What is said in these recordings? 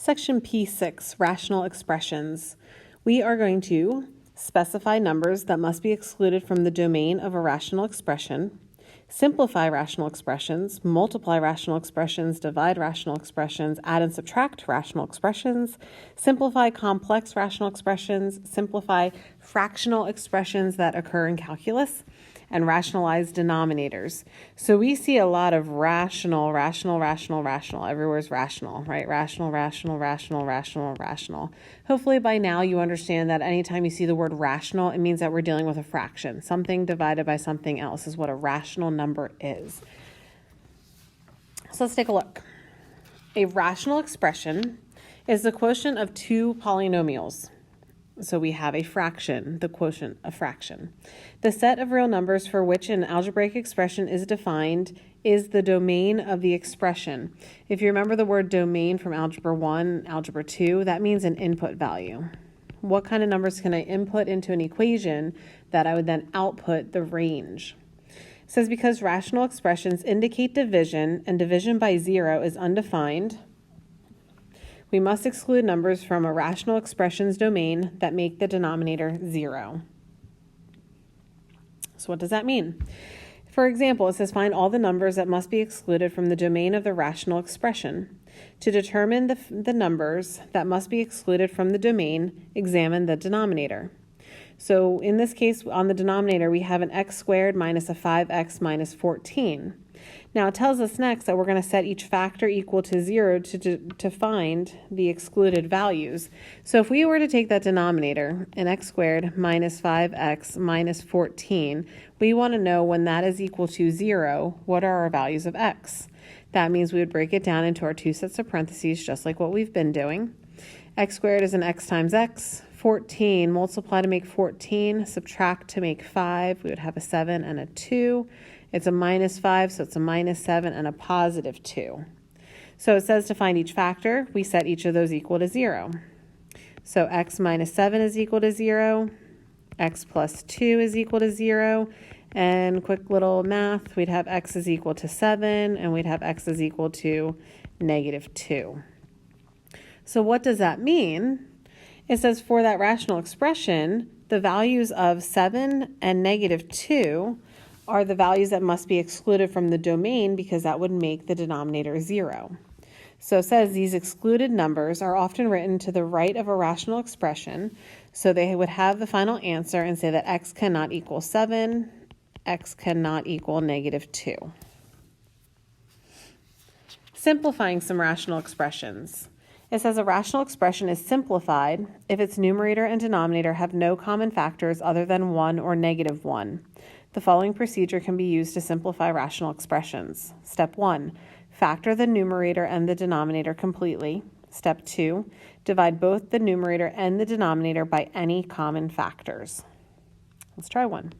Section P.6, Rational Expressions. We are going to specify numbers that must be excluded from the domain of a rational expression, simplify rational expressions, multiply rational expressions, divide rational expressions, add and subtract rational expressions, simplify complex rational expressions, simplify fractional expressions that occur in calculus, and rationalize denominators. So we see a lot of rational. Everywhere's rational, right? Rational. Hopefully by now you understand that anytime you see the word rational, it means that we're dealing with a fraction. Something divided by something else is what a rational number is. So let's take a look. A rational expression is the quotient of two polynomials. So we have a fraction, the quotient, a fraction. The set of real numbers for which an algebraic expression is defined is the domain of the expression. If you remember the word domain from Algebra 1, Algebra 2, that means an input value. What kind of numbers can I input into an equation that I would then output the range? It says because rational expressions indicate division and division by zero is undefined, we must exclude numbers from a rational expression's domain that make the denominator zero. So what does that mean? For example, it says find all the numbers that must be excluded from the domain of the rational expression. To determine the numbers that must be excluded from the domain, examine the denominator. So in this case, on the denominator, we have an x squared minus a 5x minus 14. Now it tells us next that we're going to set each factor equal to 0 to find the excluded values. So if we were to take that denominator, an x squared minus 5x minus 14, we want to know when that is equal to 0, what are our values of x? That means we would break it down into our two sets of parentheses, just like what we've been doing. X squared is an x times x. 14, multiply to make 14, subtract to make 5. We would have a 7 and a 2. It's a minus 5, so it's a minus 7 and a positive 2. So it says to find each factor, we set each of those equal to 0. So x minus 7 is equal to 0. X plus 2 is equal to 0. And quick little math, we'd have x is equal to 7, and we'd have x is equal to negative 2. So what does that mean? It says for that rational expression, the values of 7 and negative 2 are the values that must be excluded from the domain because that would make the denominator 0. So it says these excluded numbers are often written to the right of a rational expression, so they would have the final answer and say that x cannot equal 7, x cannot equal negative 2. Simplifying some rational expressions. It says a rational expression is simplified if its numerator and denominator have no common factors other than 1 or negative 1. The following procedure can be used to simplify rational expressions. Step 1, factor the numerator and the denominator completely. Step 2, divide both the numerator and the denominator by any common factors. Let's try one.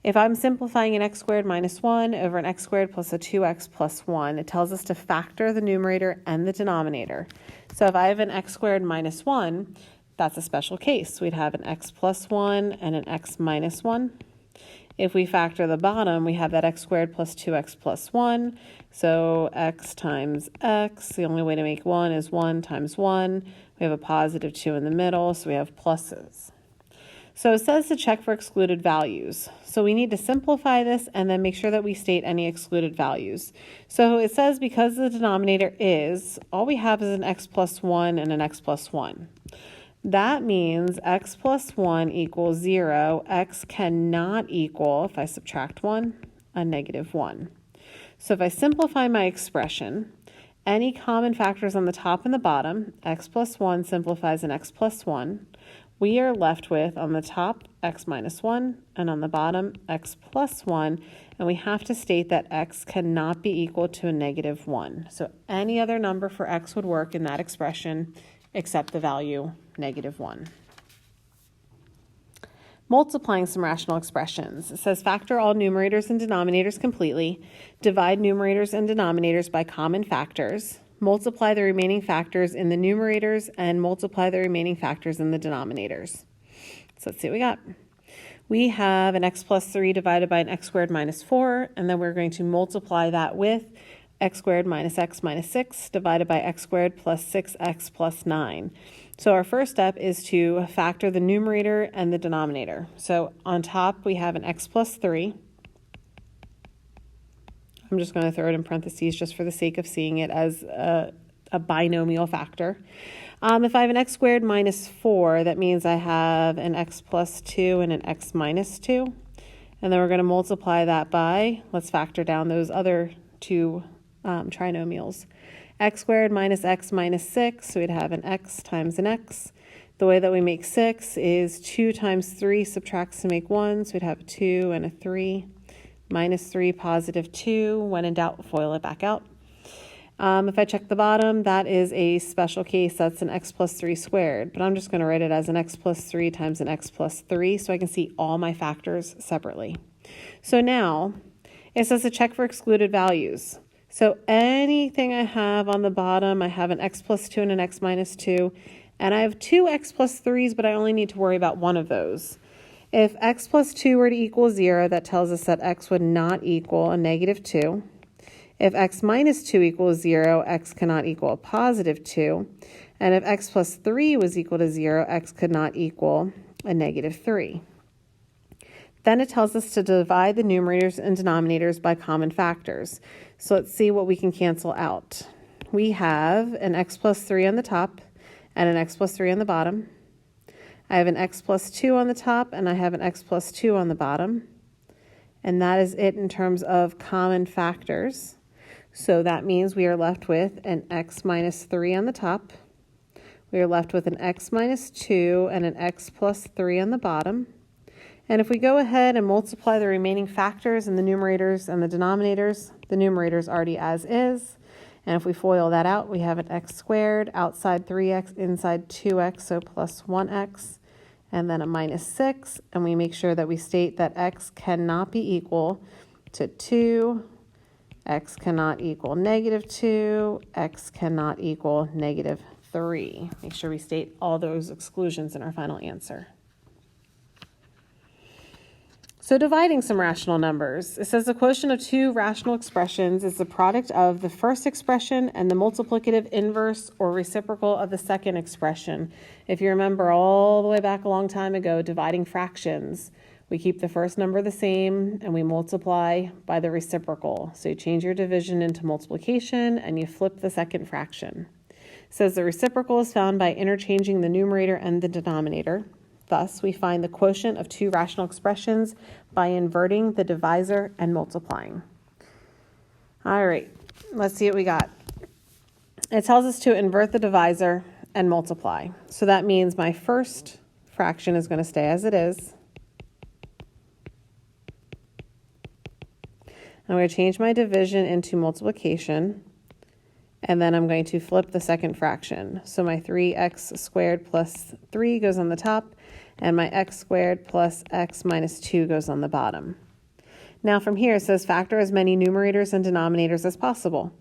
If I'm simplifying an x squared minus 1 over an x squared plus a 2x plus 1, it tells us to factor the numerator and the denominator. So if I have an x squared minus 1, that's a special case. We'd have an x plus 1 and an x minus 1. If we factor the bottom, we have that x squared plus 2x plus 1. So x times x, the only way to make 1 is 1 times 1. We have a positive 2 in the middle, so we have pluses. So it says to check for excluded values. So we need to simplify this and then make sure that we state any excluded values. So it says because the denominator is, all we have is an x plus 1 and an x plus 1. That means x plus 1 equals 0. X cannot equal, if I subtract 1, a negative 1. So if I simplify my expression, any common factors on the top and the bottom, x plus 1 simplifies an x plus 1. We are left with, on the top, x minus 1, and on the bottom, x plus 1, and we have to state that x cannot be equal to a negative 1. So any other number for x would work in that expression except the value negative 1. Multiplying some rational expressions. It says factor all numerators and denominators completely, divide numerators and denominators by common factors, multiply the remaining factors in the numerators, and multiply the remaining factors in the denominators. So let's see what we got. We have an x plus 3 divided by an x squared minus 4, and then we're going to multiply that with x squared minus x minus 6 divided by x squared plus 6x plus 9. So our first step is to factor the numerator and the denominator. So on top we have an x plus 3. I'm just going to throw it in parentheses just for the sake of seeing it as a binomial factor. If I have an x squared minus 4, that means I have an x plus 2 and an x minus 2. And then we're going to multiply that by, let's factor down those other two trinomials. X squared minus x minus 6, so we'd have an x times an x. The way that we make 6 is 2 times 3 subtracts to make 1, so we'd have a 2 and a 3. Minus 3, positive 2. When in doubt, FOIL it back out. If I check the bottom, that is a special case. That's an x plus 3 squared. But I'm just going to write it as an x plus 3 times an x plus 3 so I can see all my factors separately. So now it says to check for excluded values. So anything I have on the bottom, I have an x plus 2 and an x minus 2. And I have two x plus 3s, but I only need to worry about one of those. If x plus 2 were to equal 0, that tells us that x would not equal a negative 2. If x minus 2 equals 0, x cannot equal a positive 2. And if x plus 3 was equal to 0, x could not equal a negative 3. Then it tells us to divide the numerators and denominators by common factors. So let's see what we can cancel out. We have an x plus 3 on the top and an x plus 3 on the bottom. I have an x plus 2 on the top, and I have an x plus 2 on the bottom. And that is it in terms of common factors. So that means we are left with an x minus 3 on the top. We are left with an x minus 2 and an x plus 3 on the bottom. And if we go ahead and multiply the remaining factors in the numerators and the denominators, the numerator's already as is. And if we FOIL that out, we have an x squared, outside 3x, inside 2x, so plus 1x. And then a minus 6, and we make sure that we state that x cannot be equal to 2, x cannot equal negative 2, x cannot equal negative 3. Make sure we state all those exclusions in our final answer. So dividing some rational numbers. It says the quotient of two rational expressions is the product of the first expression and the multiplicative inverse or reciprocal of the second expression. If you remember all the way back a long time ago, dividing fractions, we keep the first number the same and we multiply by the reciprocal. So you change your division into multiplication and you flip the second fraction. It says the reciprocal is found by interchanging the numerator and the denominator. Thus, we find the quotient of two rational expressions by inverting the divisor and multiplying. All right, let's see what we got. It tells us to invert the divisor and multiply. So that means my first fraction is going to stay as it is. I'm going to change my division into multiplication. And then I'm going to flip the second fraction. So my 3x squared plus 3 goes on the top, and my x squared plus x minus 2 goes on the bottom. Now from here it says factor as many numerators and denominators as possible.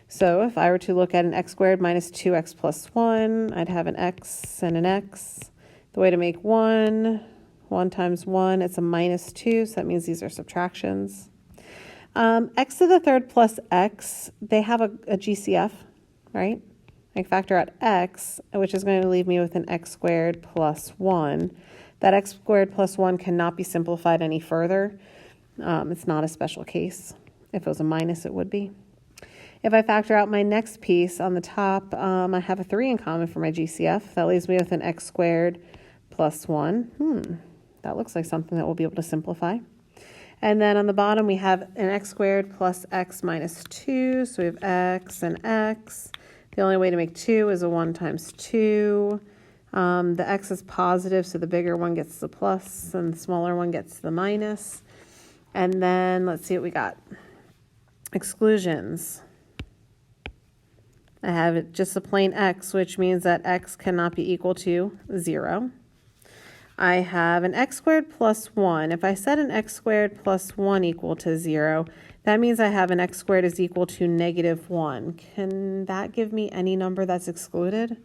So if I were to look at an x squared minus 2x plus 1, I'd have an x and an x. The way to make 1 times 1, it's a minus 2, so that means these are subtractions. X to the third plus x, they have a GCF, right? I factor out x, which is going to leave me with an x squared plus 1. That x squared plus 1 cannot be simplified any further. It's not a special case. If it was a minus, it would be. If I factor out my next piece on the top, I have a 3 in common for my GCF. That leaves me with an x squared plus 1. That looks like something that we'll be able to simplify. And then on the bottom, we have an x squared plus x minus 2. So we have x and x. The only way to make 2 is a 1 times 2. The x is positive, so the bigger one gets the plus, and the smaller one gets the minus. And then let's see what we got. Exclusions. I have just a plain x, which means that x cannot be equal to 0. I have an x squared plus 1. If I set an x squared plus 1 equal to 0, that means I have an x squared is equal to negative 1. Can that give me any number that's excluded?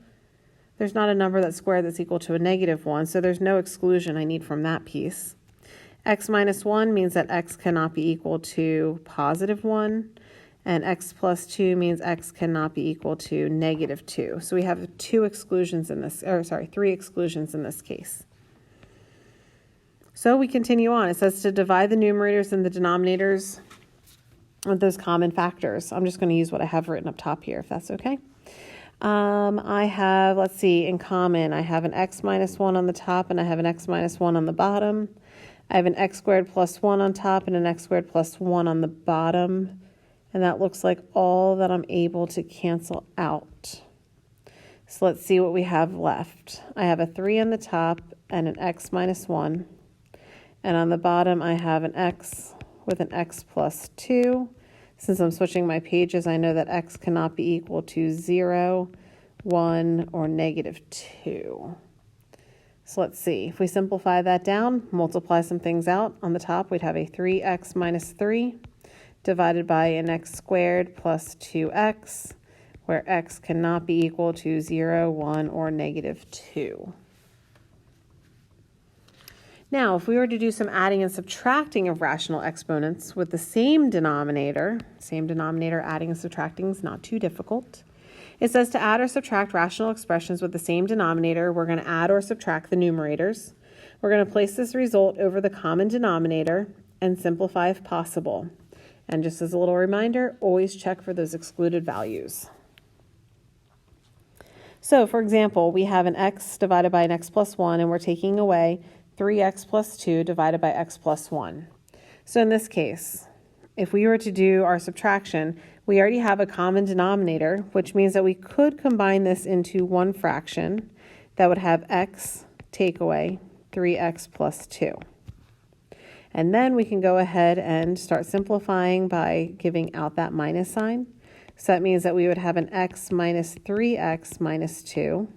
There's not a number that's squared that's equal to a negative 1, so there's no exclusion I need from that piece. X minus 1 means that x cannot be equal to positive 1. And x plus 2 means x cannot be equal to negative 2. So we have three exclusions in this case. So we continue on. It says to divide the numerators and the denominators with those common factors. I'm just going to use what I have written up top here, if that's okay. I have, let's see, in common, I have an x minus 1 on the top and I have an x minus 1 on the bottom. I have an x squared plus 1 on top and an x squared plus 1 on the bottom. And that looks like all that I'm able to cancel out. So let's see what we have left. I have a 3 on the top and an x minus 1. And on the bottom, I have an x with an x plus 2. Since I'm switching my pages, I know that x cannot be equal to 0, 1, or negative 2. So let's see. If we simplify that down, multiply some things out, on the top we'd have a 3x minus 3 divided by an x squared plus 2x, where x cannot be equal to 0, 1, or negative 2. Now, if we were to do some adding and subtracting of rational exponents with the same denominator, adding and subtracting is not too difficult. It says to add or subtract rational expressions with the same denominator, we're going to add or subtract the numerators. We're going to place this result over the common denominator and simplify if possible. And just as a little reminder, always check for those excluded values. So, for example, we have an x divided by an x plus 1, and we're taking away 3x plus 2 divided by x plus 1. So in this case, if we were to do our subtraction, we already have a common denominator, which means that we could combine this into one fraction that would have x take away 3x plus 2. And then we can go ahead and start simplifying by giving out that minus sign. So that means that we would have an x minus 3x minus 2.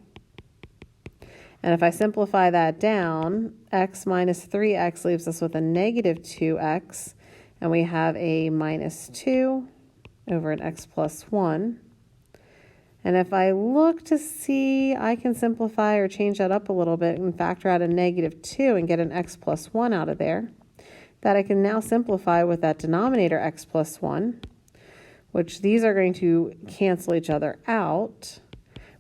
And if I simplify that down, x minus 3x leaves us with a negative 2x, and we have a minus 2 over an x plus 1. And if I look to see, I can simplify or change that up a little bit and factor out a negative 2 and get an x plus 1 out of there. That I can now simplify with that denominator x plus 1, which these are going to cancel each other out,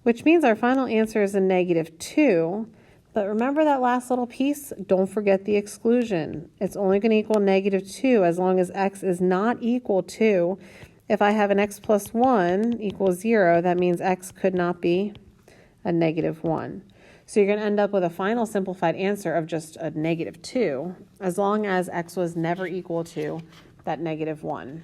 which means our final answer is a negative 2. But remember that last little piece? Don't forget the exclusion. It's only going to equal negative 2 as long as x is not equal to, if I have an x plus 1 equals 0, that means x could not be a negative 1. So you're going to end up with a final simplified answer of just a negative 2, as long as x was never equal to that negative 1.